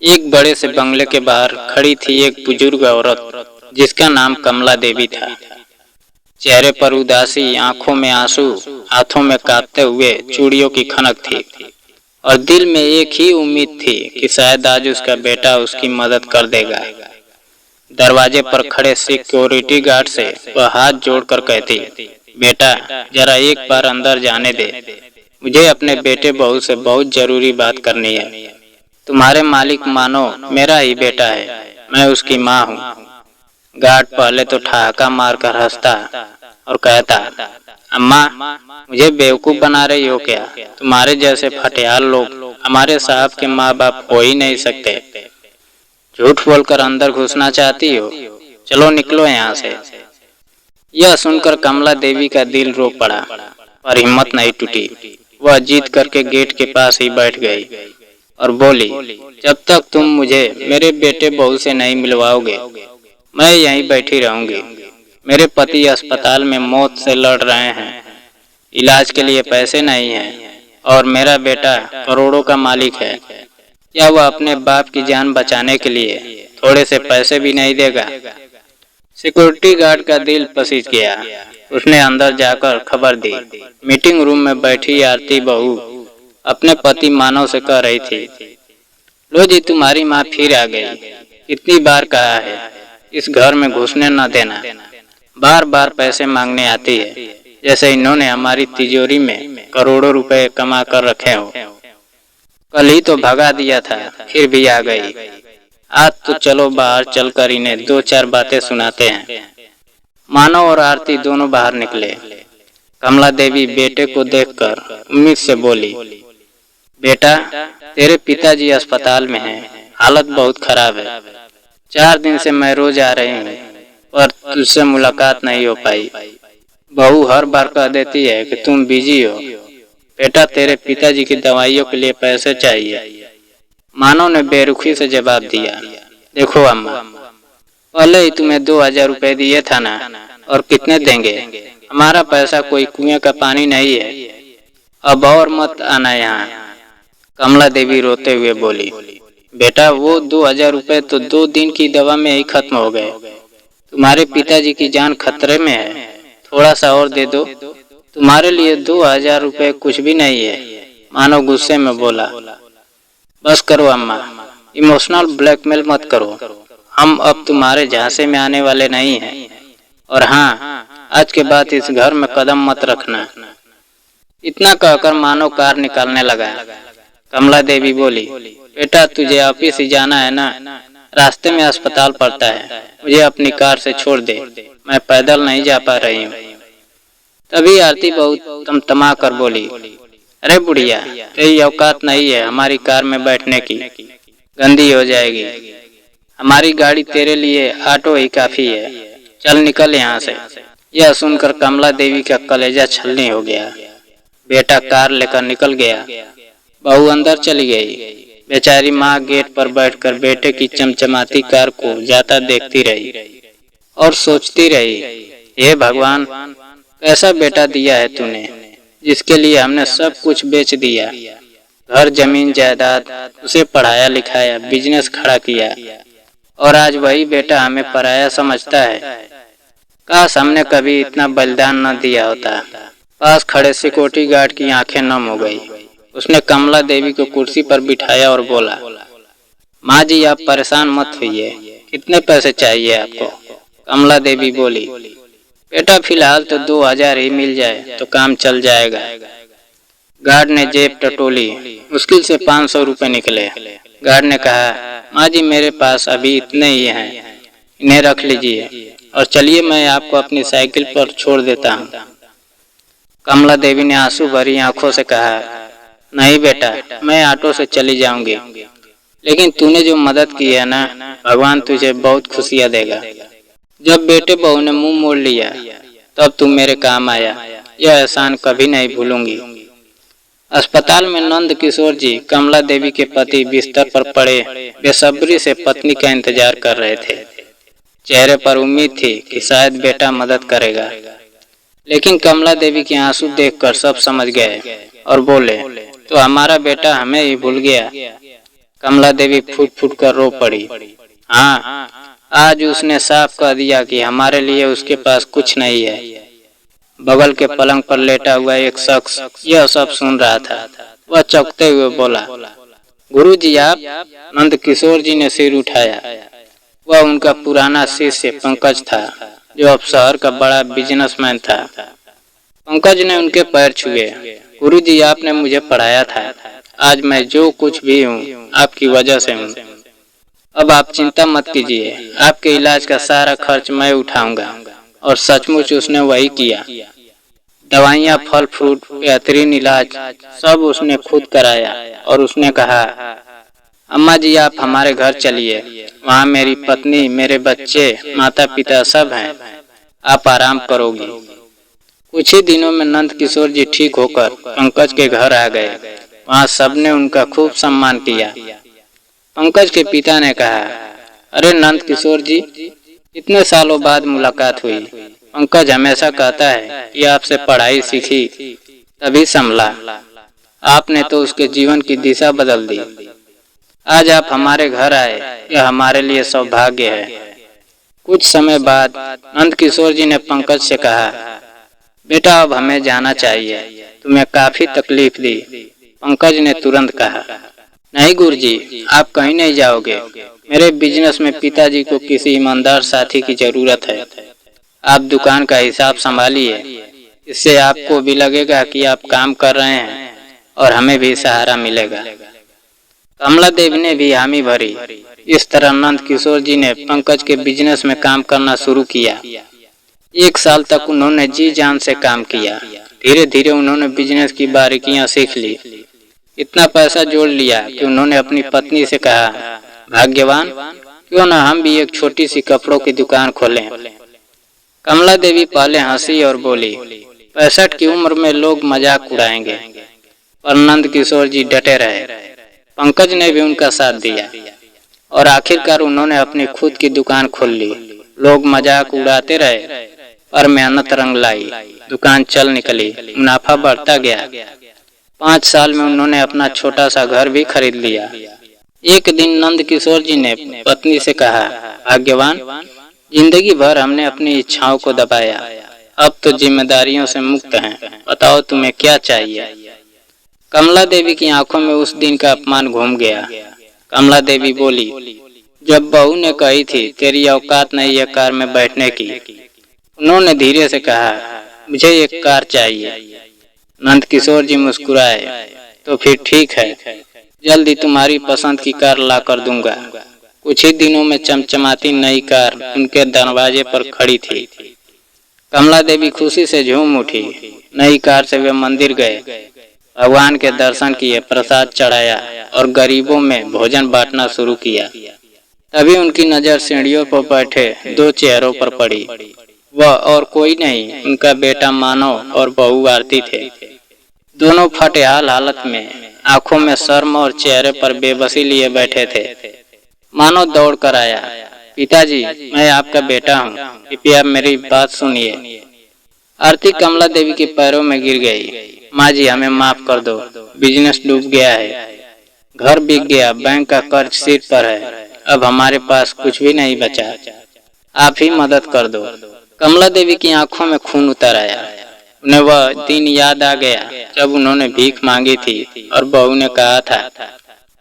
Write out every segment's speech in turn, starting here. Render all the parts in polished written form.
एक बड़े से बंगले के बाहर खड़ी थी एक बुजुर्ग औरत जिसका नाम कमला देवी था। चेहरे पर उदासी, आंखों में आंसू, हाथों में कांपते हुए चूड़ियों की खनक थी और दिल में एक ही उम्मीद थी कि शायद आज उसका बेटा उसकी मदद कर देगा। दरवाजे पर खड़े सिक्योरिटी गार्ड से वह हाथ जोड़कर कहती, बेटा जरा एक बार अंदर जाने दे, मुझे अपने बेटे बहू से बहुत जरूरी बात करनी है। तुम्हारे मालिक मानो मेरा ही बेटा है, मैं उसकी माँ हूँ। गार्ड पहले तो ठहाका मारकर हंसता और कहता, अम्मा मुझे बेवकूफ बना रही हो क्या? तुम्हारे जैसे फटियाल लोग हमारे साहब के माँ बाप हो ही नहीं सकते। झूठ बोलकर अंदर घुसना चाहती हो? चलो निकलो यहाँ से। यह सुनकर कमला देवी का दिल रो पड़ा, पर हिम्मत नहीं टूटी। वह जीत करके गेट के पास ही बैठ गई और बोली, जब तक तुम मुझे मेरे बेटे बहू से नहीं मिलवाओगे मैं यहीं बैठी रहूंगी। मेरे पति अस्पताल में मौत से लड़ रहे हैं, इलाज के लिए पैसे नहीं हैं और मेरा बेटा करोड़ों का मालिक है। क्या वह अपने बाप की जान बचाने के लिए थोड़े से पैसे भी नहीं देगा? सिक्योरिटी गार्ड का दिल पसीज गया। उसने अंदर जाकर खबर दी। मीटिंग रूम में बैठी आरती बहू अपने पति मानव से कह रही थी, लो जी तुम्हारी माँ फिर आ गई। कितनी बार कहा है इस घर में घुसने न देना, बार बार पैसे मांगने आती है, जैसे इन्होंने हमारी तिजोरी में करोड़ों रुपए कमा कर रखे हो। कल ही तो भगा दिया था, फिर भी आ गई। आज तो चलो बाहर चलकर इन्हें दो चार बातें सुनाते हैं। मानव और आरती दोनों बाहर निकले। कमला देवी बेटे को देखकर उम्मीद से बोली, बेटा तेरे पिताजी अस्पताल में हैं, हालत बहुत खराब है। 4 दिन से मैं रोज आ रही हूँ पर तुझसे मुलाकात नहीं हो पाई। बहू हर बार कह देती है कि तुम बिजी हो। बेटा तेरे पिताजी की दवाइयों के लिए पैसे चाहिए। मानव ने बेरुखी से जवाब दिया, देखो अम्मा, पहले ही तुम्हें 2000 रुपए दिए था ना, और कितने देंगे? हमारा पैसा कोई कुएं का पानी नहीं है, अब और मत आना यहाँ। कमला देवी रोते हुए बोली, बेटा वो 2000 रुपए तो 2 दिन की दवा में ही खत्म हो गए। तुम्हारे पिताजी की जान खतरे में है, थोड़ा सा और दे दो। तुम्हारे लिए 2000 रुपए कुछ भी नहीं है। मानव गुस्से में बोला, बस करो अम्मा, इमोशनल ब्लैकमेल मत करो। हम अब तुम्हारे झांसे में आने वाले नहीं हैं। और हाँ, आज के बाद इस घर में कदम मत रखना। इतना कहकर मानव कार निकालने लगा। कमला देवी बोली, बेटा तुझे ऑफिस ही जाना है ना, रास्ते में अस्पताल पड़ता है, मुझे अपनी कार से छोड़ दे, मैं पैदल नहीं जा पा रही हूँ। तभी आरती बहुत तमतमा कर बोली, अरे बुढ़िया, तेरी औकात नहीं है हमारी कार में बैठने की, गंदी हो जाएगी। हमारी गाड़ी तेरे लिए ऑटो ही काफी है, चल निकल यहाँ से। यह सुनकर कमला देवी का कलेजा छलनी हो गया। बेटा कार लेकर निकल गया। बहू अंदर चली गई। बेचारी माँ गेट पर बैठकर बेटे की चमचमाती कार को जाता देखती रही और सोचती रही, हे भगवान, कैसा बेटा दिया है तूने, जिसके लिए हमने सब कुछ बेच दिया, घर जमीन जायदाद, उसे पढ़ाया लिखाया, बिजनेस खड़ा किया, और आज वही बेटा हमें पराया समझता है। काश हमने कभी इतना बलिदान न दिया होता। पास खड़े सिक्योरिटी गार्ड की आंखें नम हो गई। उसने कमला देवी को कुर्सी पर बिठाया और बोला, माँ जी आप परेशान मत होइए, कितने पैसे चाहिए आपको? कमला देवी बोली, बेटा फिलहाल तो 2000 ही मिल जाए तो काम चल जाएगा। गार्ड ने जेब टटोली, मुश्किल से 500 रुपए निकले। गार्ड ने कहा, माँ जी मेरे पास अभी इतने ही हैं, इन्हें रख लीजिए और चलिए मैं आपको अपनी साइकिल पर छोड़ देता हूँ। कमला देवी ने आंसू भरी आंखों से कहा, नहीं बेटा, मैं ऑटो से चली जाऊंगी, लेकिन तूने जो मदद की है ना, भगवान तुझे बहुत खुशियाँ देगा। जब बेटे बहू ने मुंह मोड़ लिया तब तुम मेरे काम आया, यह एहसान कभी नहीं भूलूंगी। अस्पताल में नंद किशोर जी कमला देवी के पति बिस्तर पर पड़े बेसब्री से पत्नी का इंतजार कर रहे थे। चेहरे पर उम्मीद थी कि शायद बेटा मदद करेगा, लेकिन कमला देवी के आंसू देखकर सब समझ गए और बोले, तो हमारा बेटा हमें ही भूल गया। कमला देवी फूट फूट कर रो पड़ी। हाँ, आज उसने साफ कह दिया कि हमारे लिए उसके पास कुछ नहीं है। बगल के पलंग पर लेटा हुआ एक शख्स यह सब सुन रहा था। वह चौंकते हुए बोला, गुरुजी आप? नंद किशोर जी ने सिर उठाया। वह उनका पुराना शिष्य पंकज था, जो अब शहर का बड़ा बिजनेसमैन था। पंकज ने उनके पैर छुए। गुरुजी आपने मुझे पढ़ाया था। आज मैं जो कुछ भी हूँ आपकी वजह से हूँ। अब आप चिंता मत कीजिए, आपके इलाज का सारा खर्च मैं उठाऊंगा। और सचमुच उसने वही किया। दवाइयाँ, फल फ्रूट, बेहतरीन इलाज सब उसने खुद कराया। और उसने कहा, अम्मा जी आप हमारे घर चलिए, वहाँ मेरी पत्नी, मेरे बच्चे, माता पिता सब हैं, आप आराम करोगी। कुछ ही दिनों में नंद किशोर जी ठीक होकर पंकज के घर आ गए। वहाँ सबने उनका खूब सम्मान किया। पंकज के पिता ने कहा, अरे नंद किशोर जी, इतने सालों बाद मुलाकात हुई। पंकज हमेशा कहता है कि आपसे पढ़ाई सीखी तभी संभला। आपने तो उसके जीवन की दिशा बदल दी। आज आप हमारे घर आए, यह हमारे लिए सौभाग्य है। कुछ समय बाद नंद किशोर जी ने पंकज से कहा, बेटा अब हमें जाना चाहिए, तुम्हें काफी तकलीफ दी। पंकज ने तुरंत कहा, नहीं गुरुजी, आप कहीं नहीं जाओगे। मेरे बिजनेस में पिताजी को किसी ईमानदार साथी की जरूरत है। आप दुकान का हिसाब संभालिए, इससे आपको भी लगेगा कि आप काम कर रहे हैं और हमें भी सहारा मिलेगा। कमला देवी ने भी हामी भरी। इस तरह नंद किशोर जी ने पंकज के बिजनेस में काम करना शुरू किया। 1 साल तक उन्होंने जी जान से काम किया। धीरे धीरे उन्होंने बिजनेस की बारीकियां सीख ली। इतना पैसा जोड़ लिया कि उन्होंने अपनी पत्नी से कहा, भाग्यवान, क्यों न हम भी एक छोटी सी कपड़ों की दुकान खोलें। कमला देवी पहले हंसी और बोली, 65 की उम्र में लोग मजाक उड़ाएंगे। पर नंद किशोर जी डटे रहे। पंकज ने भी उनका साथ दिया और आखिरकार उन्होंने अपनी खुद की दुकान खोल ली। लोग मजाक उड़ाते रहे पर मेहनत रंग लाई। दुकान चल निकली, मुनाफा बढ़ता गया। 5 साल में उन्होंने अपना छोटा सा घर भी खरीद लिया। एक दिन नंद किशोर जी ने पत्नी से कहा, भाग्यवान, जिंदगी भर हमने अपनी इच्छाओं को दबाया, अब तो जिम्मेदारियों से मुक्त हैं। बताओ तुम्हें क्या चाहिए। कमला देवी की आंखों में उस दिन का अपमान घूम गया। कमला देवी बोली, जब बहू ने कही थी तेरी औकात नहीं है कार में बैठने की। उन्होंने धीरे से कहा, मुझे एक कार चाहिए। नंद किशोर जी मुस्कुराए, तो फिर ठीक है, जल्दी तुम्हारी पसंद की कार ला कर दूंगा। कुछ ही दिनों में चमचमाती नई कार उनके दरवाजे पर खड़ी थी। कमला देवी खुशी से झूम उठी। नई कार से वे मंदिर गए, भगवान के दर्शन किए, प्रसाद चढ़ाया और गरीबों में भोजन बांटना शुरू किया। तभी उनकी नजर सीढ़ियों पर बैठे 2 चेहरों पर पड़ी। वह और कोई नहीं, उनका बेटा मानव और बहू आरती थे। दोनों फटेहाल हालत में, आंखों में शर्म और चेहरे पर बेबसी लिए बैठे थे। मानव दौड़ कर आया, पिताजी, मैं आपका बेटा हूँ, कृपया मेरी बात सुनिए। आरती कमला देवी के पैरों में गिर गई। माँ जी, हमें माफ कर दो, बिजनेस डूब गया है, घर बिक गया, बैंक का कर्ज सिर पर है, अब हमारे पास कुछ भी नहीं बचा, आप ही मदद कर दो। कमला देवी की आंखों में खून उतर आया। उन्हें वह दिन याद आ गया जब उन्होंने भीख मांगी थी और बहू ने कहा था,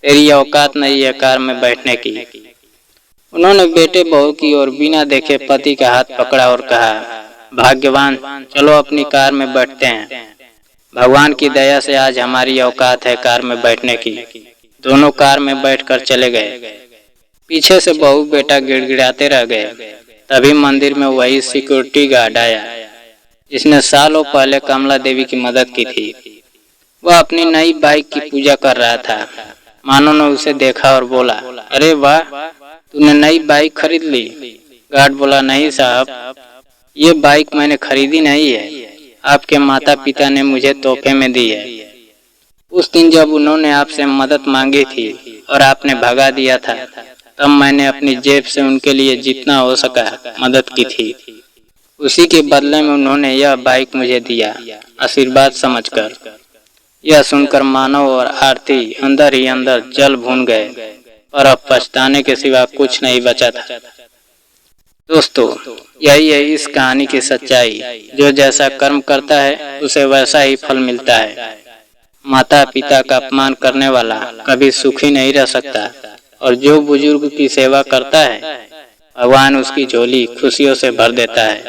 तेरी औकात नहीं है कार में बैठने की। उन्होंने बेटे बहू की और बिना देखे पति का हाथ पकड़ा और कहा, भाग्यवान, चलो अपनी कार में बैठते हैं। भगवान की दया से आज हमारी औकात है कार में बैठने की। दोनों कार में बैठकर चले गए। पीछे से बहू बेटा गिड़गिड़ाते रह गए। तभी मंदिर में वही सिक्योरिटी गार्ड आया जिसने सालों पहले कमला देवी की मदद की थी। वह अपनी नई बाइक की पूजा कर रहा था। मानो ने उसे देखा और बोला, अरे वाह, तूने नई बाइक खरीद ली। गार्ड बोला, नहीं साहब, ये बाइक मैंने खरीदी नहीं है, आपके माता पिता ने मुझे तोहफे में दी है। उस दिन जब उन्होंने आपसे मदद मांगी थी और आपने भगा दिया था, तब मैंने अपनी जेब से उनके लिए जितना हो सका मदद की थी। उसी के बदले में उन्होंने यह बाइक मुझे दिया, आशीर्वाद समझकर। यह सुनकर मानव और आरती अंदर ही अंदर जल भून गए, और अब पछताने के सिवा कुछ नहीं बचा था। दोस्तों, यही है इस कहानी की सच्चाई। जो जैसा कर्म करता है उसे वैसा ही फल मिलता है। माता पिता का अपमान करने वाला कभी सुखी नहीं रह सकता, और जो बुजुर्ग की सेवा करता है भगवान उसकी झोली खुशियों से भर देता है।